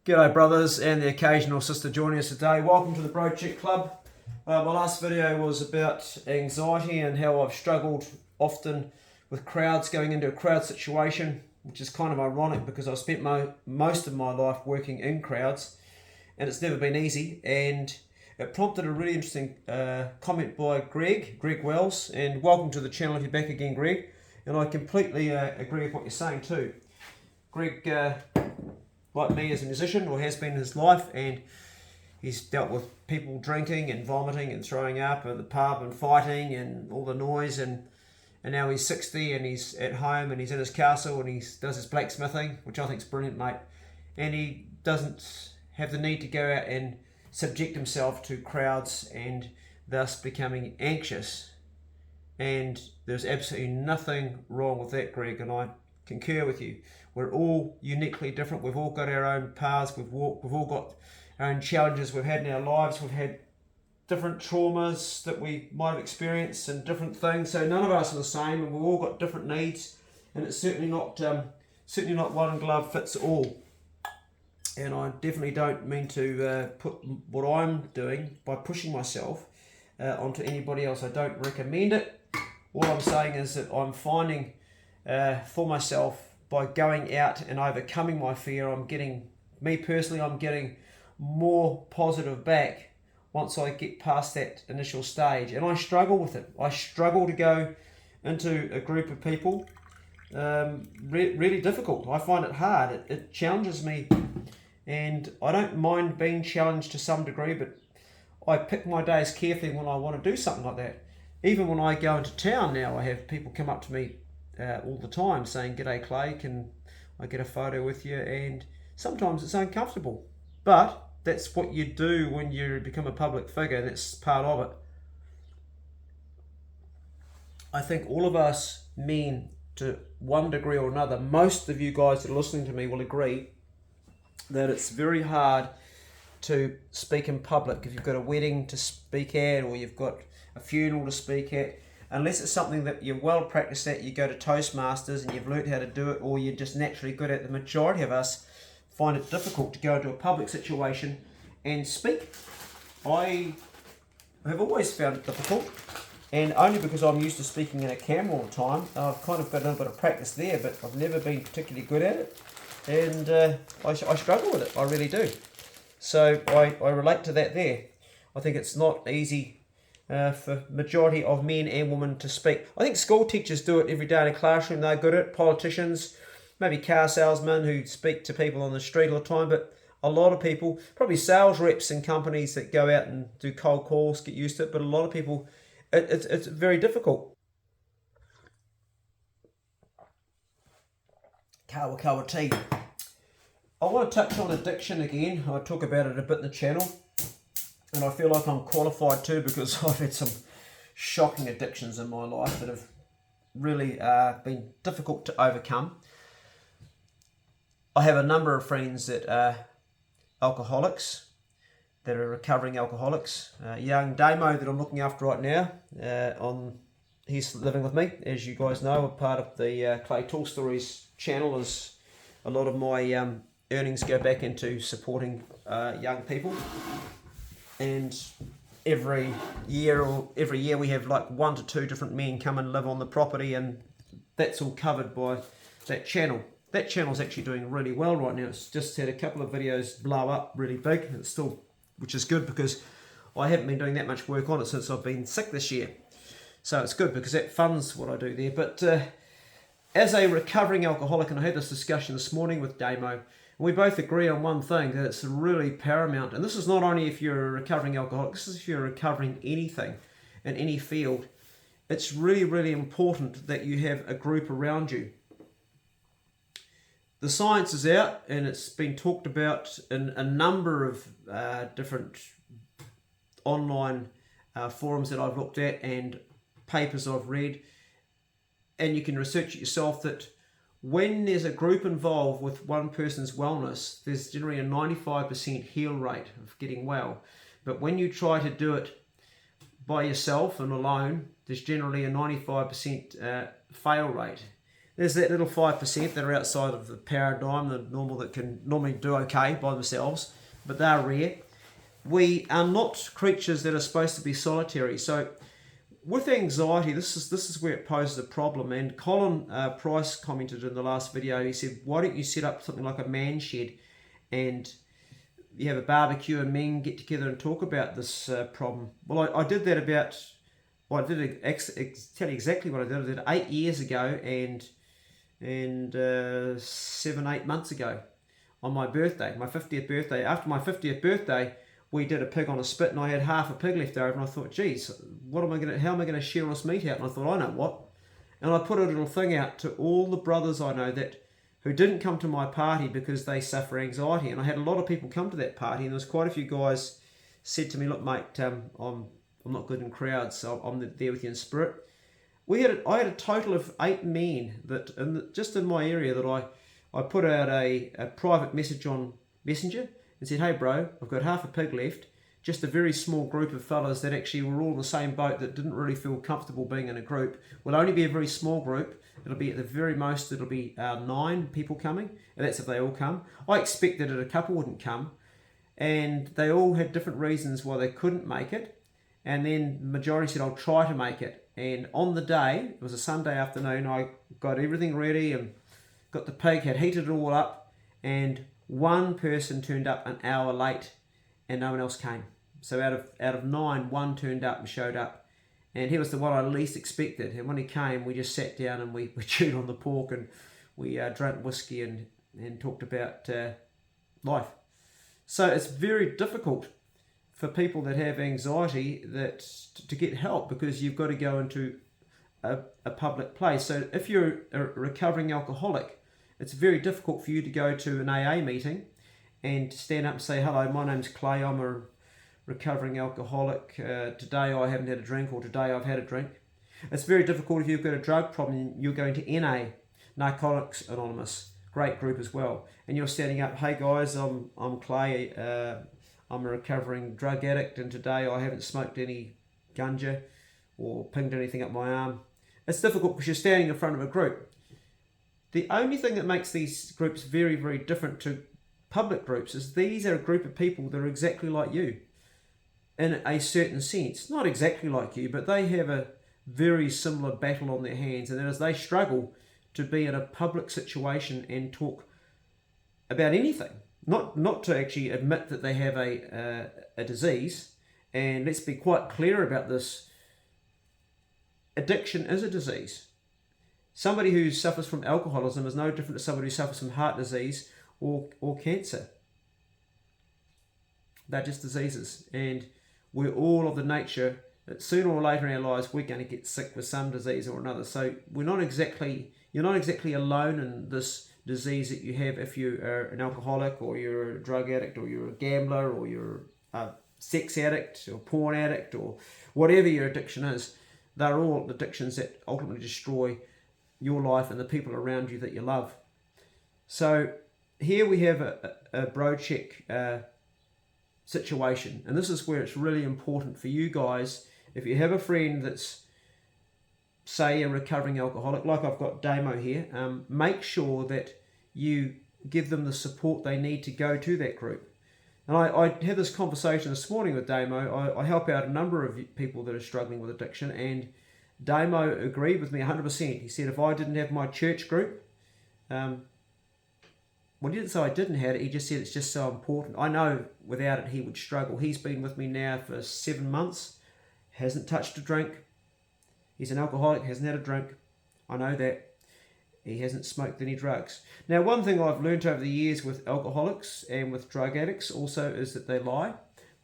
G'day brothers and the occasional sister joining us today. Welcome to the Bro Check Club. My last video was about anxiety and how I've struggled often with crowds, going into a crowd situation, which is kind of ironic because I've spent most of my life working in crowds and it's never been easy. And it prompted a really interesting comment by Greg Wells, and welcome to the channel if you're back again, Greg. And I completely agree with what you're saying too. Greg, like me, is a musician, or has been in his life, and he's dealt with people drinking and vomiting and throwing up at the pub and fighting and all the noise, and now he's 60 and he's at home and he's in his castle and he does his blacksmithing, which I think is brilliant, mate. And he doesn't have the need to go out and subject himself to crowds and thus becoming anxious. And there's absolutely nothing wrong with that, Greg, and I concur with you. We're all uniquely different. We've all got our own paths. We've all got our own challenges we've had in our lives. We've had different traumas that we might have experienced and different things. So none of us are the same, and we've all got different needs. And it's certainly not one glove fits all. And I definitely don't mean to put what I'm doing by pushing myself onto anybody else. I don't recommend it. All I'm saying is that I'm finding for myself, by going out and overcoming my fear, I'm getting more positive back once I get past that initial stage. And I struggle with it. I struggle to go into a group of people. Really difficult. I find it hard. It challenges me, and I don't mind being challenged to some degree, but I pick my days carefully when I want to do something like that. Even when I go into town now, I have people come up to me all the time saying, "G'day Clay, can I get a photo with you?" And sometimes it's uncomfortable, but that's what you do when you become a public figure. That's part of it. I think all of us men, to one degree or another, most of you guys that are listening to me will agree that it's very hard to speak in public. If you've got a wedding to speak at, or you've got a funeral to speak at, unless it's something that you're well practiced at, you go to Toastmasters and you've learned how to do it, or you're just naturally good at. The majority of us find it difficult to go into a public situation and speak. I have always found it difficult, and only because I'm used to speaking in a camera all the time. I've kind of got a little bit of practice there, but I've never been particularly good at it, and I struggle with it. I really do. So I relate to that there. I think it's not easy for majority of men and women to speak. I think school teachers do it every day in a classroom. They're good at it. Politicians, maybe car salesmen who speak to people on the street all the time, but a lot of people, probably sales reps in companies that go out and do cold calls, get used to it, but a lot of people, it's very difficult. Kawa tea. I want to touch on addiction again. I talk about it a bit in the channel, and I feel like I'm qualified too, because I've had some shocking addictions in my life that have really been difficult to overcome. I have a number of friends that are alcoholics, that are recovering alcoholics. Young Damo that I'm looking after right now, he's living with me. As you guys know, a part of the Clay Tool Stories channel is a lot of my earnings go back into supporting young people. And every year we have like 1 to 2 different men come and live on the property, and that's all covered by that channel. That channel's actually doing really well right now. It's just had a couple of videos blow up really big, and it's still, which is good because I haven't been doing that much work on it since I've been sick this year. So it's good because that funds what I do there. But as a recovering alcoholic, and I had this discussion this morning with Damo, we both agree on one thing, that it's really paramount. And this is not only if you're a recovering alcoholic, this is if you're recovering anything in any field. It's really, really important that you have a group around you. The science is out, and it's been talked about in a number of different online forums that I've looked at and papers I've read. And you can research it yourself, that when there's a group involved with one person's wellness, there's generally a 95% heal rate of getting well. But when you try to do it by yourself and alone, there's generally a 95% fail rate. There's that little 5% that are outside of the paradigm, the normal, that can normally do okay by themselves, but they're rare. We are not creatures that are supposed to be solitary. So with anxiety, this is where it poses a problem. And Colin Price commented in the last video. He said, "Why don't you set up something like a man shed, and you have a barbecue and men get together and talk about this problem?" Well, I did that about. Well, I did tell you exactly what I did. I did 8 years ago and 7-8 months ago on my birthday, my 50th birthday. After my 50th birthday, we did a pig on a spit, and I had half a pig left over, and I thought, geez, how am I going to share all this meat out? And I thought, I know what. And I put a little thing out to all the brothers I know who didn't come to my party because they suffer anxiety. And I had a lot of people come to that party, and there was quite a few guys said to me, "Look, mate, I'm not good in crowds, so I'm there with you in spirit." I had a total of 8 men that just in my area that I put out a private message on Messenger and said, "Hey bro, I've got half a pig left." Just a very small group of fellas that actually were all in the same boat, that didn't really feel comfortable being in a group. Will only be a very small group. It'll be at the very most, it'll be 9 people coming, and that's if they all come. I expected that a couple wouldn't come, and they all had different reasons why they couldn't make it. And then the majority said, "I'll try to make it." And on the day, it was a Sunday afternoon, I got everything ready and got the pig, had heated it all up, and one person turned up an hour late and no one else came. So out of 9, one turned up and showed up. And he was the one I least expected. And when he came, we just sat down and we chewed on the pork, and we drank whiskey and talked about life. So it's very difficult for people that have anxiety to get help, because you've got to go into a public place. So if you're a recovering alcoholic, it's very difficult for you to go to an AA meeting and stand up and say, "Hello, my name's Clay, I'm a recovering alcoholic. Today I haven't had a drink," or "Today I've had a drink." It's very difficult if you've got a drug problem. You're going to NA, Narcotics Anonymous, great group as well, and you're standing up, "Hey guys, I'm Clay, I'm a recovering drug addict, and today I haven't smoked any ganja or pinged anything up my arm." It's difficult because you're standing in front of a group. The only thing that makes these groups very, very different to public groups is these are a group of people that are exactly like you in a certain sense. Not exactly like you, but they have a very similar battle on their hands, and that is they struggle to be in a public situation and talk about anything. Not to actually admit that they have a disease. And let's be quite clear about this. Addiction is a disease. Somebody who suffers from alcoholism is no different to somebody who suffers from heart disease or cancer. They're just diseases, and we're all of the nature that sooner or later in our lives we're going to get sick with some disease or another. So you're not exactly alone in this disease that you have if you are an alcoholic, or you're a drug addict, or you're a gambler, or you're a sex addict or porn addict, or whatever your addiction is. They're all addictions that ultimately destroy your life and the people around you that you love. So here we have a bro check situation, and this is where it's really important for you guys. If you have a friend that's, say, a recovering alcoholic, like I've got Damo here, make sure that you give them the support they need to go to that group. And I had this conversation this morning with Damo. I help out a number of people that are struggling with addiction, and Damo agreed with me 100%. He said if I didn't have my church group, well, he didn't say I didn't have it, he just said it's just so important. I know without it he would struggle. He's been with me now for 7 months, hasn't touched a drink. He's an alcoholic, hasn't had a drink. I know that. He hasn't smoked any drugs. Now, one thing I've learned over the years with alcoholics and with drug addicts also is that they lie.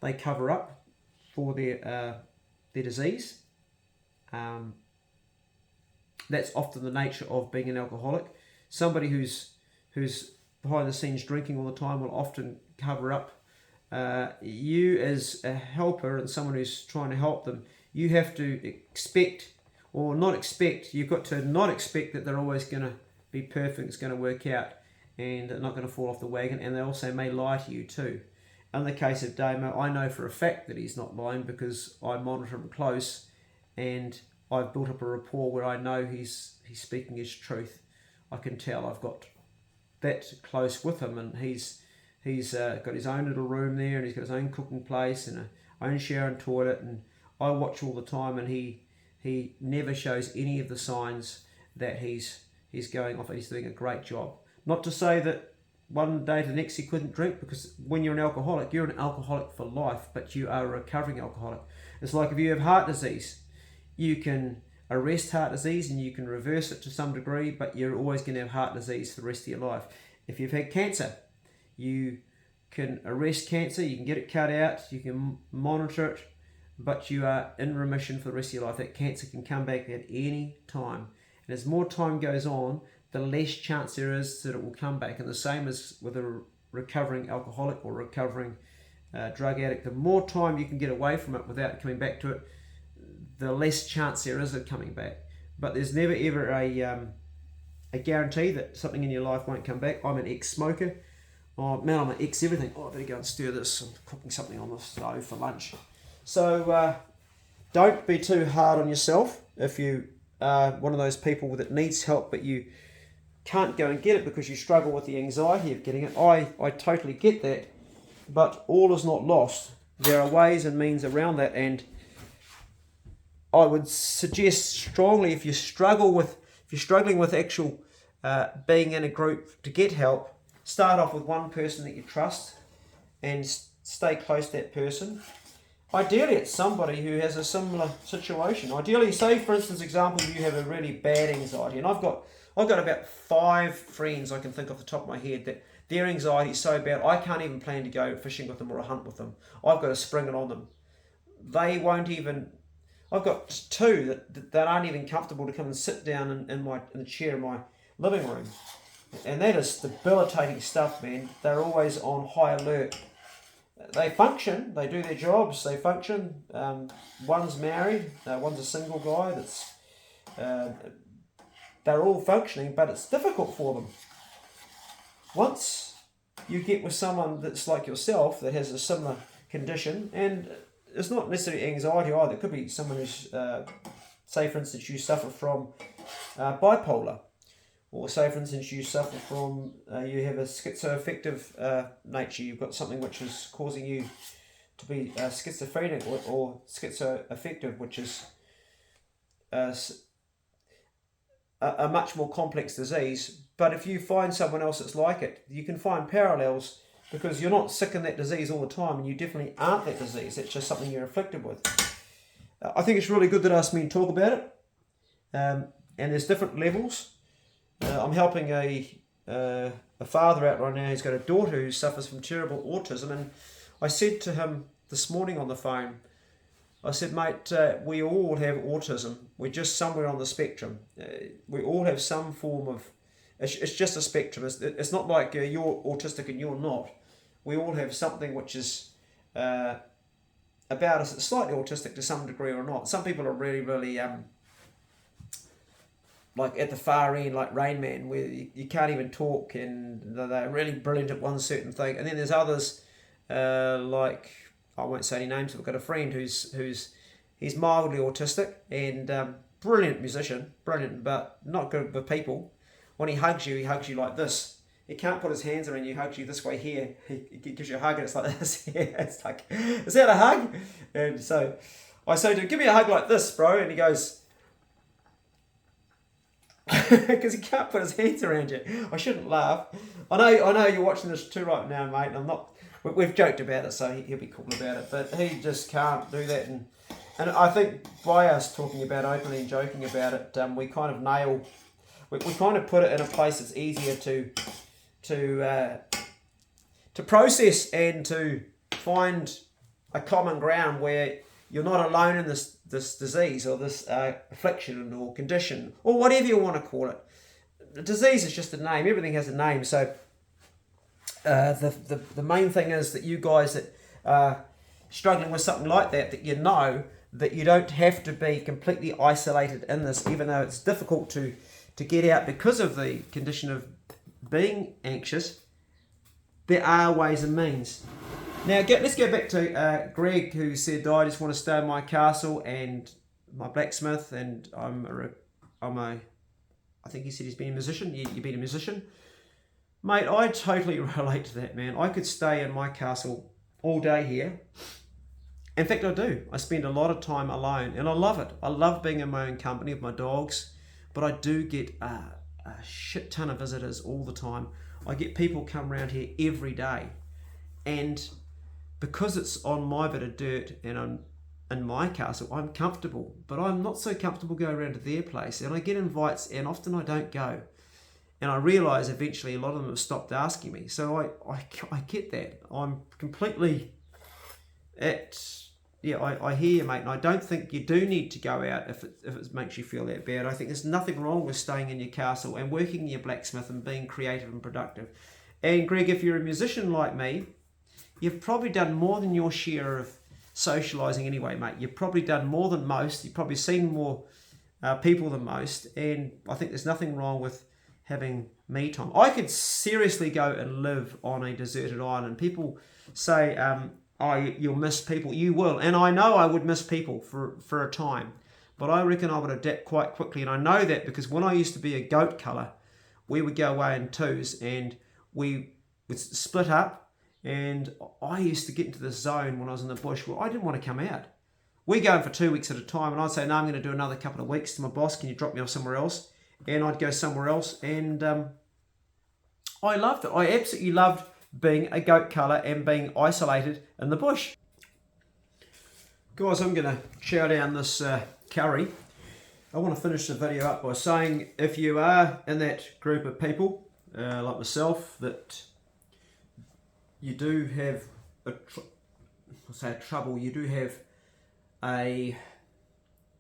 They cover up for their disease. That's often the nature of being an alcoholic. Somebody who's behind the scenes drinking all the time will often cover up. You as a helper and someone who's trying to help them, you have to expect, or not expect, you've got to not expect that they're always going to be perfect, it's going to work out, and they're not going to fall off the wagon, and they also may lie to you too. In the case of Damo, I know for a fact that he's not lying because I monitor him close, and I've built up a rapport where I know he's speaking his truth. I can tell I've got that close with him, and he's got his own little room there, and he's got his own cooking place and a own showering toilet, and I watch all the time, and he never shows any of the signs that he's going off and he's doing a great job. Not to say that one day to the next he couldn't drink, because when you're an alcoholic, you're an alcoholic for life, but you are a recovering alcoholic. It's like if you have heart disease, you can arrest heart disease and you can reverse it to some degree, but you're always going to have heart disease for the rest of your life. If you've had cancer, you can arrest cancer, you can get it cut out, you can monitor it, but you are in remission for the rest of your life. That cancer can come back at any time. And as more time goes on, the less chance there is that it will come back. And the same as with a recovering alcoholic or recovering drug addict. The more time you can get away from it without coming back to it, the less chance there is of coming back. But there's never ever a guarantee that something in your life won't come back. I'm an ex-smoker. Oh man, I'm an ex-everything. Oh, I better go and stir this. I'm cooking something on the stove for lunch. So don't be too hard on yourself if you are one of those people that needs help but you can't go and get it because you struggle with the anxiety of getting it. I totally get that, but all is not lost. There are ways and means around that, and I would suggest strongly if you're struggling with actual being in a group to get help, start off with one person that you trust and stay close to that person. Ideally, it's somebody who has a similar situation. Ideally, say for instance, example, you have a really bad anxiety, and I've got about 5 friends I can think off the top of my head that their anxiety is so bad I can't even plan to go fishing with them or a hunt with them. I've got to spring it on them. They won't even. I've got 2 that aren't even comfortable to come and sit down in the chair in my living room, and that is debilitating stuff, man. They're always on high alert. They function, they do their jobs, they function. One's married, one's a single guy. They're all functioning, but it's difficult for them. Once you get with someone that's like yourself that has a similar condition, and it's not necessarily anxiety either, it could be someone who's, say for instance, you suffer from bipolar, or say for instance you suffer from, you have a schizoaffective nature, you've got something which is causing you to be schizophrenic or schizoaffective, which is a much more complex disease. But if you find someone else that's like it, you can find parallels, because you're not sick in that disease all the time, and you definitely aren't that disease. It's just something you're afflicted with. I think it's really good that asked me to talk about it, and there's different levels. I'm helping a father out right now who's got a daughter who suffers from terrible autism, and I said to him this morning on the phone, I said, mate, we all have autism. We're just somewhere on the spectrum. We all have some form of, it's just a spectrum. It's not like you're autistic and you're not. We all have something which is about us that's slightly autistic to some degree or not. Some people are really, really like at the far end, like Rain Man, where you can't even talk, and they're really brilliant at one certain thing. And then there's others like, I won't say any names, but I've got a friend he's mildly autistic and brilliant musician, brilliant, but not good with people. When he hugs you like this. He can't put his hands around you, he hugs you this way here. He gives you a hug and it's like this. Yeah, it's like, is that a hug? And so I say to him, give me a hug like this, bro. And he goes, because he can't put his hands around you. I shouldn't laugh. I know you're watching this too right now, mate. And I'm not. We've joked about it, so he'll be cool about it. But he just can't do that. And I think by us talking about it openly and joking about it, we kind of nail. We kind of put it in a place that's easier to process and to find a common ground where you're not alone in this disease or this affliction or condition or whatever you want to call it. The disease is just a name. Everything has a name. So the main thing is that you guys that are struggling with something like that you know that you don't have to be completely isolated in this, even though it's difficult to get out because of the condition of being anxious. There are ways and means. Now let's go back to Greg, who said, I just want to stay in my castle and my blacksmith, and I'm a I think he said he's been a musician. You've been a musician. Mate, I totally relate to that, man. I could stay in my castle all day here. In fact, I do. I spend a lot of time alone, and I love it. I love being in my own company with my dogs, but I do get a shit ton of visitors all the time. I get people come around here every day, and because it's on my bit of dirt and I'm in my castle, I'm comfortable, but I'm not so comfortable going around to their place, and I get invites, and often I don't go. And I realise eventually a lot of them have stopped asking me. So I get that. I'm completely I hear you, mate. And I don't think you do need to go out if it makes you feel that bad. I think there's nothing wrong with staying in your castle and working in your blacksmith and being creative and productive. And Greg, if you're a musician like me, you've probably done more than your share of socialising anyway, mate. You've probably done more than most. You've probably seen more people than most. And I think there's nothing wrong with having me time. I could seriously go and live on a deserted island. People say, oh, you'll miss people. You will. And I know I would miss people for a time. But I reckon I would adapt quite quickly. And I know that because when I used to be a goat colour, we would go away in twos and we would split up. And I used to get into this zone when I was in the bush where I didn't want to come out. We go in for 2 weeks at a time. And I'd say, no, I'm going to do another couple of weeks to my boss. Can you drop me off somewhere else? And I'd go somewhere else, and I loved it. I absolutely loved being a goat colour and being isolated in the bush. Guys, I'm going to chow down this curry. I want to finish the video up by saying, if you are in that group of people, like myself, that you do have trouble, you do have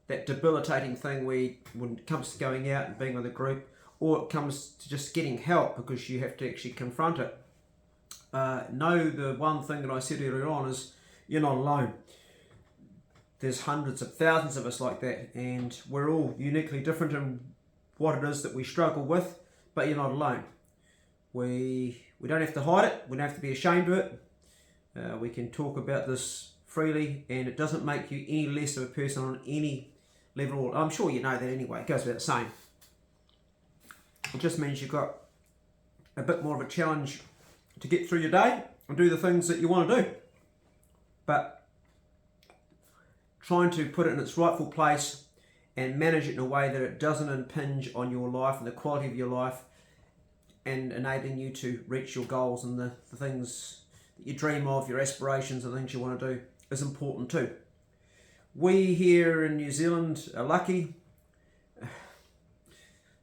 that debilitating thing where when it comes to going out and being with a group, or it comes to just getting help because you have to actually confront it. Know the one thing that I said earlier on is you're not alone. There's hundreds of thousands of us like that, and we're all uniquely different in what it is that we struggle with, but you're not alone. We don't have to hide it, we don't have to be ashamed of it. We can talk about this freely, and it doesn't make you any less of a person on any level. I'm sure you know that anyway, it goes without saying. It just means you've got a bit more of a challenge to get through your day and do the things that you want to do. But trying to put it in its rightful place and manage it in a way that it doesn't impinge on your life and the quality of your life, and enabling you to reach your goals and the things that you dream of, your aspirations and things you want to do, is important too. We here in New Zealand are lucky.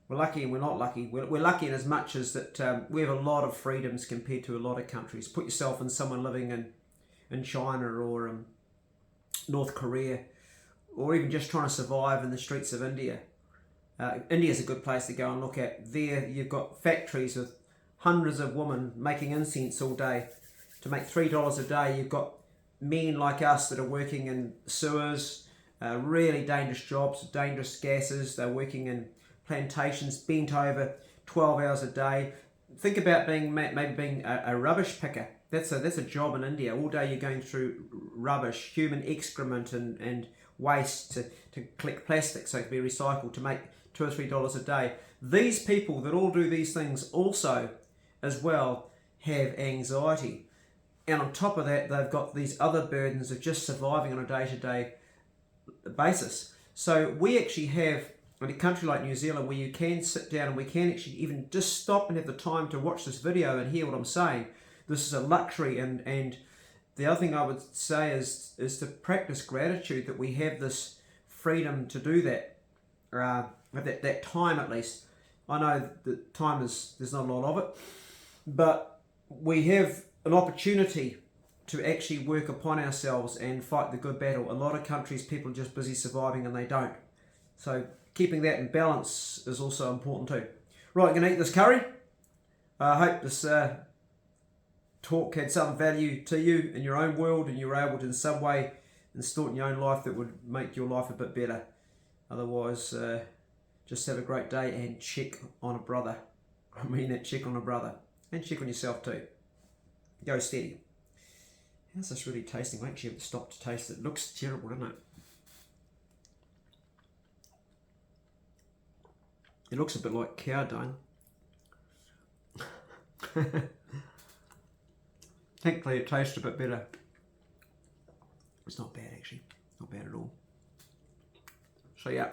We're lucky and we're not lucky. We're lucky in as much as that we have a lot of freedoms compared to a lot of countries. Put yourself in someone living in China or North Korea, or even just trying to survive in the streets of India. India's a good place to go and look at. There you've got factories with hundreds of women making incense all day to make $3 a day. You've got men like us that are working in sewers, really dangerous jobs, dangerous gases. They're working in plantations, bent over 12 hours a day. Think about maybe being a rubbish picker. That's a job in India. All day you're going through rubbish, human excrement and waste to collect plastic so it can be recycled to make $2 or $3 a day. These people that all do these things also as well have anxiety. And on top of that, they've got these other burdens of just surviving on a day-to-day basis. So we actually have, in a country like New Zealand, where you can sit down and we can actually even just stop and have the time to watch this video and hear what I'm saying. This is a luxury, and the other thing I would say is to practice gratitude that we have this freedom to do that, at that time at least. I know that time there's not a lot of it, but we have an opportunity to actually work upon ourselves and fight the good battle. A lot of countries, people are just busy surviving and they don't. So keeping that in balance is also important too. Right, I'm going to eat this curry. I hope this talk had some value to you in your own world, and you were able to in some way install it in your own life that would make your life a bit better. Otherwise, just have a great day and check on a brother. I mean that, check on a brother. And check on yourself too. Go steady. How's this really tasting? I actually have to stop to taste it. It looks terrible, doesn't it? It looks a bit like cow dung. Thankfully it tastes a bit better. It's not bad actually, not bad at all. So yeah.